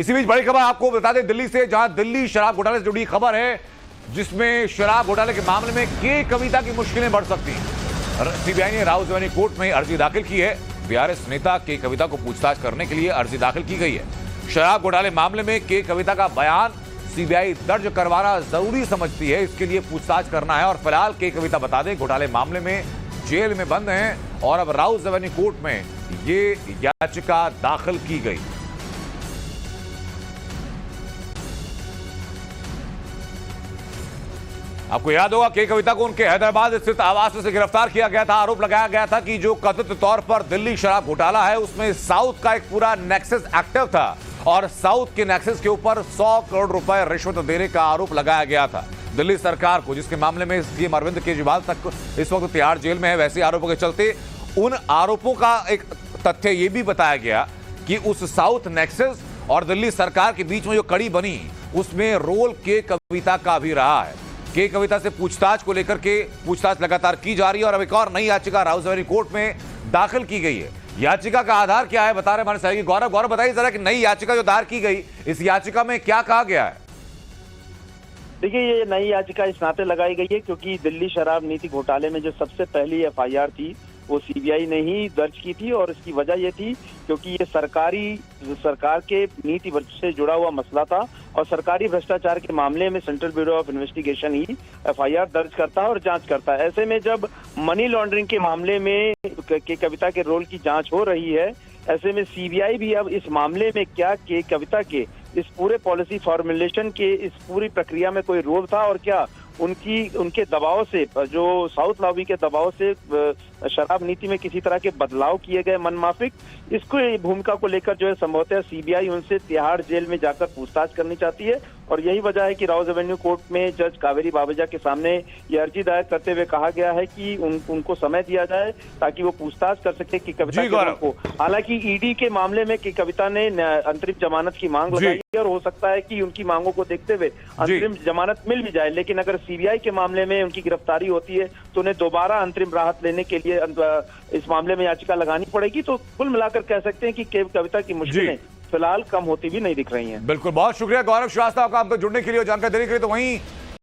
इसी बीच बड़ी खबर आपको बता दें दिल्ली से, जहां दिल्ली शराब घोटाले से जुड़ी खबर है, जिसमें शराब घोटाले के मामले में के कविता की मुश्किलें बढ़ सकती हैं। सीबीआई ने राउत रेवेन्यू कोर्ट में अर्जी दाखिल की है। बीआरएस नेता के कविता को पूछताछ करने के लिए अर्जी दाखिल की गई है। शराब घोटाले मामले में के कविता का बयान सीबीआई दर्ज करवाना जरूरी समझती है, इसके लिए पूछताछ करना है। और फिलहाल के कविता बता दें घोटाले मामले में जेल में बंद हैं और अब राउत रेवेन्यू कोर्ट में ये याचिका दाखिल की गई। आपको याद होगा के कविता को उनके हैदराबाद स्थित आवास से गिरफ्तार किया गया था। आरोप लगाया गया था कि जो कथित तौर पर दिल्ली शराब घोटाला है उसमें साउथ का एक पूरा नेक्सस एक्टिव था और साउथ के नेक्सस के ऊपर 100 करोड़ रुपए रिश्वत देने का आरोप लगाया गया था दिल्ली सरकार को, जिसके मामले में सीएम अरविंद केजरीवाल तक इस वक्त तिहाड़ जेल में है। वैसे आरोपों के चलते उन आरोपों का एक तथ्य यह भी बताया गया कि उस साउथ नेक्सस और दिल्ली सरकार के बीच में जो कड़ी बनी उसमें रोल के कविता का भी रहा है। के कविता से पूछताछ को लेकर के पूछताछ लगातार की जा रही है और अब एक और नई याचिका राउत रेवेन्यू कोर्ट में दाखिल की गई है। याचिका का आधार क्या है बता रहे हमारे सहयोगी गौरव बताइए जरा कि नई याचिका जो दायर की गई, इस याचिका में क्या कहा गया है? देखिए, ये नई याचिका इस नाते लगाई गई है क्योंकि दिल्ली शराब नीति घोटाले में जो सबसे पहली एफआईआर थी वो सीबीआई ने ही दर्ज की थी और इसकी वजह ये थी क्योंकि ये सरकार के नीति से जुड़ा हुआ मसला था और सरकारी भ्रष्टाचार के मामले में central bureau of investigation he FIR दर्ज करता है और जांच करता है। ऐसे में जब मनी लॉन्ड्रिंग के मामले में के कविता के रोल की जांच हो रही है, ऐसे में सीबीआई भी अब इस मामले में क्या के कविता के इस पूरे पॉलिसी फॉर्मुलेशन के इस पूरी प्रक्रिया में कोई रोल था और क्या उनके दबाव से, जो साउथ लॉबी के दबाव से शराब नीति में किसी तरह के बदलाव किए गए मनमाफिक, इसको भूमिका को लेकर जो है संभवतः सीबीआई उनसे तिहाड़ जेल में जाकर पूछताछ करनी चाहती है। और यही वजह है कि राउत रेवेन्यू कोर्ट में जज कावेरी बाबेजा के सामने ये अर्जी दायर करते हुए कहा गया है कि उनको समय दिया जाए ताकि वो पूछताछ कर सके कि कविता को। हालांकि ईडी के मामले में कि कविता ने अंतरिम जमानत की मांग लगाई है और हो सकता है कि उनकी मांगों को देखते हुए अंतरिम जमानत मिल भी जाए, लेकिन अगर सीबीआई के मामले में उनकी गिरफ्तारी होती है तो उन्हें दोबारा अंतरिम राहत लेने के लिए इस मामले में याचिका लगानी पड़ेगी। तो कुल मिलाकर कह सकते हैं कि कविता की मुश्किलें फिलहाल कम होती भी नहीं दिख रही हैं। बिल्कुल, बहुत शुक्रिया गौरव श्रीवास्तव का हमको जुड़ने के लिए और जानकारी देने के लिए। तो वहीं